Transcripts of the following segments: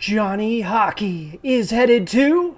Johnny Hockey is headed to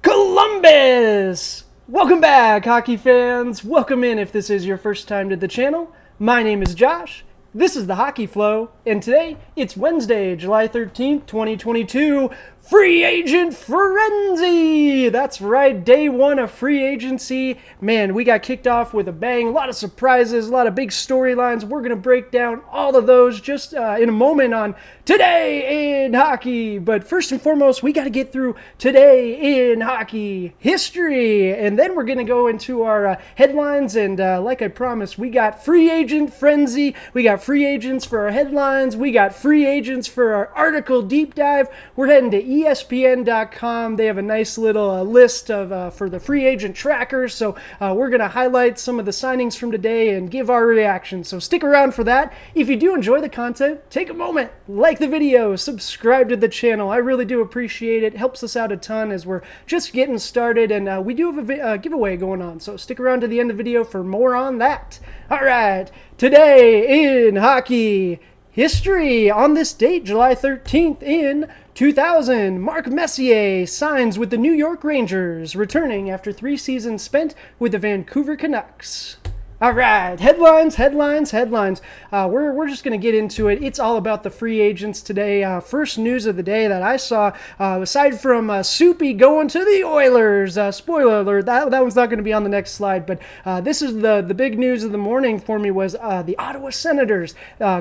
Columbus! Welcome back, hockey fans. Welcome in if this is your first time to the channel. My name is Josh. This is the Hockey Flow, and today it's Wednesday, July 13th, 2022. Free agent frenzy! That's right, day one of free agency. Man, we got kicked off with a bang. A lot of surprises, a lot of big storylines. We're going to break down all of those just in a moment on Today in Hockey. But first and foremost, we got to get through Today in Hockey history. And then we're going to go into our headlines. And like I promised, we got free agent frenzy. We got free agents for our headlines. We got free agents for our article deep dive. We're heading to ESPN.com. They have a nice little list of for the free agent trackers. So we're going to highlight some of the signings from today and give our reaction. So stick around for that. If you do enjoy the content, take a moment, like the video, subscribe to the channel. I really do appreciate it. It helps us out a ton as we're just getting started. And we do have a giveaway going on. So stick around to the end of the video for more on that. All right. Today in hockey history, on this date, July 13th in 2000, Mark Messier signs with the New York Rangers, returning after 3 seasons spent with the Vancouver Canucks. All right, headlines. We're just going to get into it. It's all about the free agents today. First news of the day that I saw, aside from Soupy going to the Oilers, spoiler alert, that one's not going to be on the next slide, but this is the big news of the morning for me was the Ottawa Senators.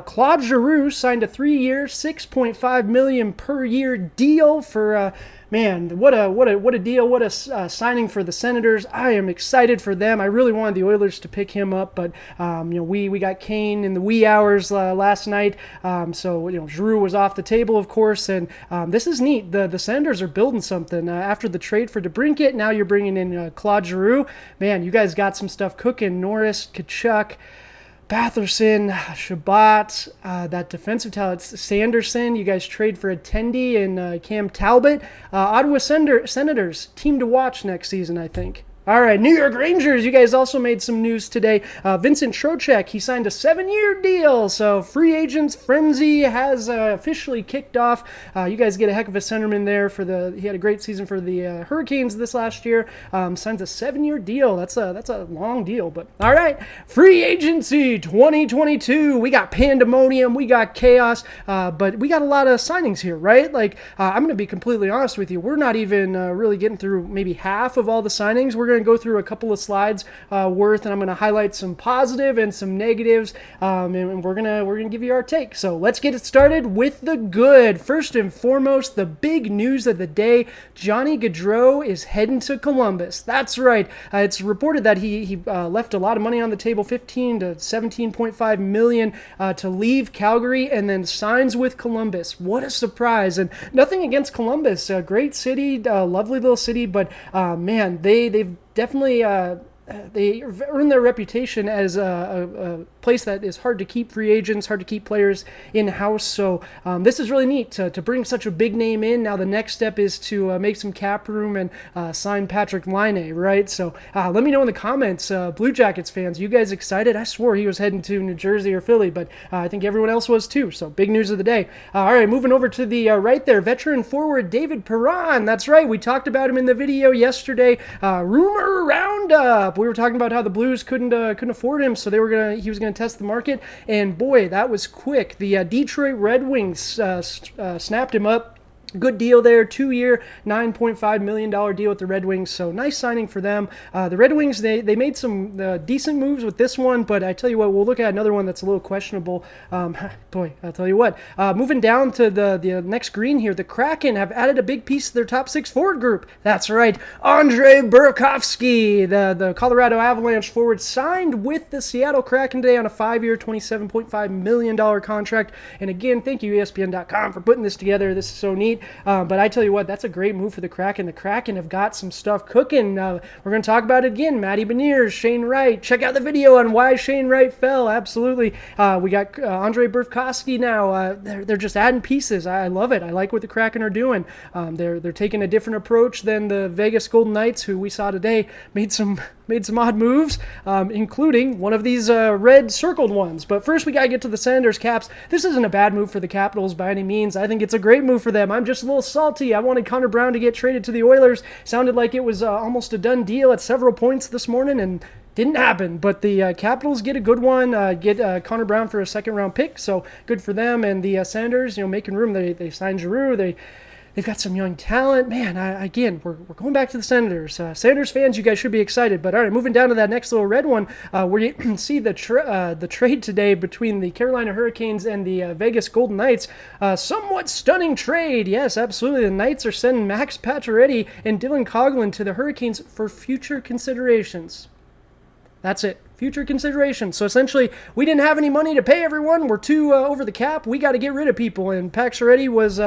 Claude Giroux signed a 3-year, $6.5 million per year deal for... Man, what a deal, what a signing for the Senators. I am excited for them. I really wanted the Oilers to pick him up, but we got Kane in the wee hours last night, so Giroux was off the table, of course, and this is neat. The Senators are building something. After the trade for DeBrincat, now you're bringing in Claude Giroux. Man, you guys got some stuff cooking. Norris, Kachuk, Batherson, Shabbat, that defensive talent, Sanderson. You guys trade for Attendee and Cam Talbot. Ottawa Senators, team to watch next season, I think. All right, New York Rangers, you guys also made some news today. Vincent Trocheck, he signed a 7-year deal, so free agents frenzy has officially kicked off. You guys get a heck of a centerman there he had a great season for the Hurricanes this last year. Signs a 7-year deal. That's a long deal, but all right. Free agency 2022. We got pandemonium, we got chaos, but we got a lot of signings here, right? Like, I'm going to be completely honest with you. We're not even really getting through maybe half of all the signings. We're going to go through a couple of slides worth, and I'm going to highlight some positive and some negatives, and we're gonna give you our take. So let's get it started with the good. First and foremost, the big news of the day: Johnny Gaudreau is heading to Columbus. That's right. It's reported that he left a lot of money on the table, 15 to 17.5 million, to leave Calgary, and then signs with Columbus. What a surprise! And nothing against Columbus, a great city, lovely little city, but man, they've definitely they earn their reputation as a place that is hard to keep free agents, hard to keep players in-house. So this is really neat to bring such a big name in. Now the next step is to make some cap room and sign Patrick Laine, right? So let me know in the comments, Blue Jackets fans, you guys excited? I swore he was heading to New Jersey or Philly, but I think everyone else was too. So big news of the day. All right, moving over to the right there, veteran forward David Perron. That's right, we talked about him in the video yesterday. Rumor roundup. We were talking about how the Blues couldn't afford him, so he was gonna test the market, and boy, that was quick. The Detroit Red Wings snapped him up. Good deal there, 2-year, $9.5 million deal with the Red Wings, so nice signing for them. The Red Wings, they made some decent moves with this one, but I tell you what, we'll look at another one that's a little questionable. Boy, I'll tell you what. Moving down to the next green here, the Kraken have added a big piece to their top 6 forward group. That's right, Andre Burakovsky, the Colorado Avalanche forward, signed with the Seattle Kraken today on a 5-year, $27.5 million contract. And again, thank you ESPN.com for putting this together. This is so neat. But I tell you what, that's a great move for the Kraken. The Kraken have got some stuff cooking. We're going to talk about it again. Matty Beniers, Shane Wright. Check out the video on why Shane Wright fell. Absolutely. We got Andre Burakovsky now. They're just adding pieces. I love it. I like what the Kraken are doing. They're taking a different approach than the Vegas Golden Knights, who we saw today made some made some odd moves, including one of these red circled ones. But first, we got to get to the Senators Caps. This isn't a bad move for the Capitals by any means. I think it's a great move for them. I'm just a little salty. I wanted Connor Brown to get traded to the Oilers. Sounded like it was almost a done deal at several points this morning, and didn't happen. But the Capitals get a good one, get Connor Brown for a second-round pick, so good for them. And the Senators, making room. They signed Giroux. They've got some young talent. Man, again, we're going back to the Senators. Senators fans, you guys should be excited. But all right, moving down to that next little red one, where you see the trade today between the Carolina Hurricanes and the Vegas Golden Knights. Somewhat stunning trade. Yes, absolutely. The Knights are sending Max Pacioretty and Dylan Coghlan to the Hurricanes for future considerations. That's it. Future considerations. So essentially, we didn't have any money to pay everyone. We're too over the cap. We got to get rid of people. And Pacioretty was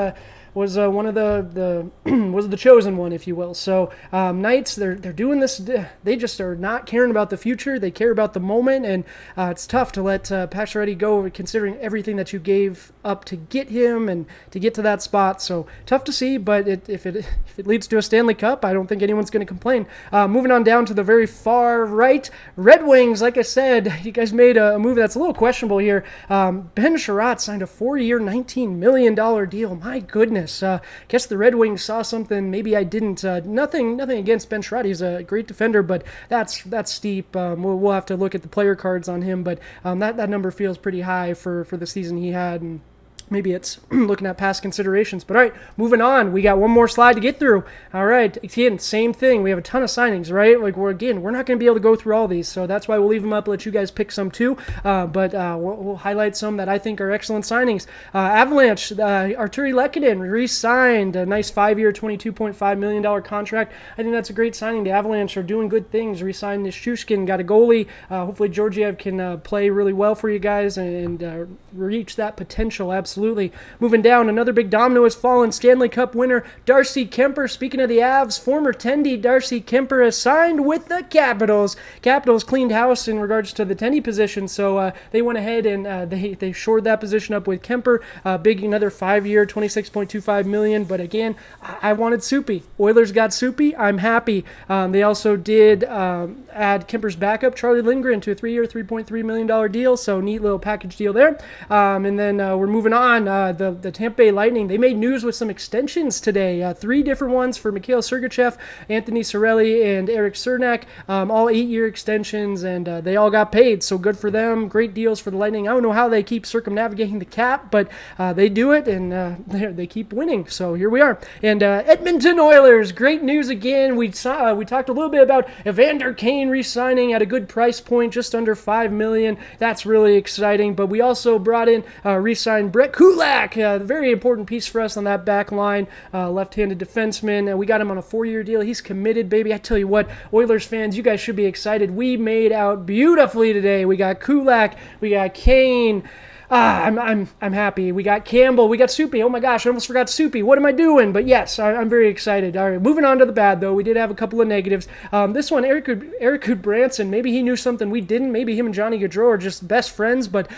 one of the was the chosen one, if you will. So Knights, they're doing this. They just are not caring about the future. They care about the moment, and it's tough to let Pacioretty go, considering everything that you gave up to get him and to get to that spot. So tough to see, but if it leads to a Stanley Cup, I don't think anyone's going to complain. Moving on down to the very far right, Red Wings. Like I said, you guys made a move that's a little questionable here. Ben Sherratt signed a 4-year, $19 million deal. My goodness. Guess the Red Wings saw something maybe I didn't. Nothing against Ben Sherratt. He's a great defender, but that's steep. We'll have to look at the player cards on him, but that number feels pretty high for the season he had, and maybe it's looking at past considerations. But all right, moving on. We got one more slide to get through. All right, again, same thing. We have a ton of signings, right? Like we're not going to be able to go through all these, so that's why we'll leave them up, let you guys pick some too. But we'll highlight some that I think are excellent signings. Avalanche, Arturi Lehkonen re-signed a nice 5-year, $22.5 million contract. I think that's a great signing. The Avalanche are doing good things. Re-signed Nichushkin, got a goalie. Hopefully Georgiev can play really well for you guys and reach that potential. Absolutely. Moving down, another big domino has fallen. Stanley Cup winner Darcy Kemper. Speaking of the Avs, former Tendy Darcy Kemper has signed with the Capitals. Capitals cleaned house in regards to the Tendy position, so they went ahead and they shored that position up with Kemper. Big another 5-year, $26.25 million. But again, I wanted Soupy. Oilers got Soupy. I'm happy. They also did add Kemper's backup, Charlie Lindgren, to a 3-year, $3.3 million deal. So neat little package deal there. And then we're moving on. The Tampa Bay Lightning, they made news with some extensions today. 3 different ones for Mikhail Sergachev, Anthony Cirelli, and Eric Cernak. All 8-year extensions, and they all got paid, so good for them. Great deals for the Lightning. I don't know how they keep circumnavigating the cap, but they do it, and they keep winning. So here we are. And Edmonton Oilers, great news again. We talked a little bit about Evander Kane re-signing at a good price point, just under $5 million. That's really exciting. But we also brought in re-signed Brett Kulak, a very important piece for us on that back line, left-handed defenseman. We got him on a 4-year deal. He's committed, baby. I tell you what, Oilers fans, you guys should be excited. We made out beautifully today. We got Kulak, we got Kane. I'm happy. We got Campbell. We got Soupy. Oh my gosh, I almost forgot Soupy. What am I doing? But yes, I'm very excited. All right, moving on to the bad, though. We did have a couple of negatives. This one, Eric Goodbranson, maybe he knew something we didn't. Maybe him and Johnny Gaudreau are just best friends, but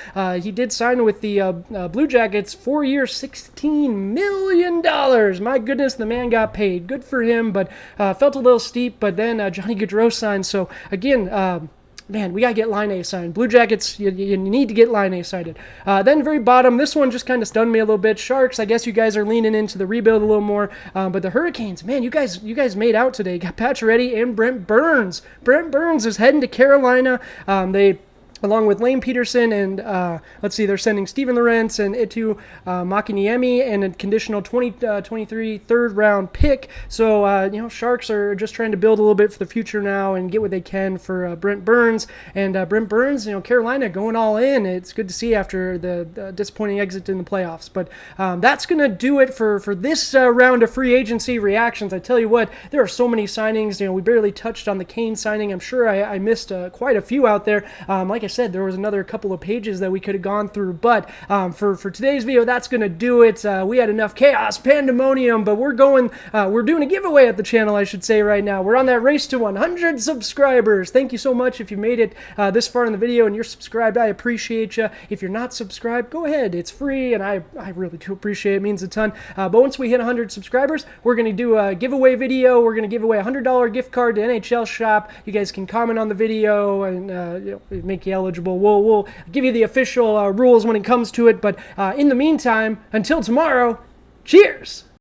he did sign with the Blue Jackets, 4-year, $16 million. My goodness, the man got paid. Good for him, but felt a little steep, but then Johnny Gaudreau signed. So again, man, we got to get Line A signed. Blue Jackets, you need to get Line A signed. Then very bottom, this one just kind of stunned me a little bit. Sharks, I guess you guys are leaning into the rebuild a little more. But the Hurricanes, man, you guys made out today. Got Pacioretty and Brent Burns. Brent Burns is heading to Carolina. Along with Lane Peterson and, they're sending Steven Lorentz and Itu Makiniemi and a conditional 2023 third-round pick. So, Sharks are just trying to build a little bit for the future now and get what they can for Brent Burns. And Brent Burns, Carolina going all in. It's good to see after the disappointing exit in the playoffs. But that's going to do it for this round of free agency reactions. I tell you what, there are so many signings. We barely touched on the Kane signing. I'm sure I missed quite a few out there. Like I said, there was another couple of pages that we could have gone through, but for today's video, that's going to do it. We had enough chaos, pandemonium, but we're doing a giveaway at the channel, I should say, right now. We're on that race to 100 subscribers. Thank you so much if you made it this far in the video and you're subscribed. I appreciate you. If you're not subscribed, go ahead. It's free, and I really do appreciate it. It means a ton. But once we hit 100 subscribers, we're going to do a giveaway video. We're going to give away a $100 gift card to NHL Shop. You guys can comment on the video and make you eligible. We'll give you the official rules when it comes to it. But in the meantime, until tomorrow, cheers!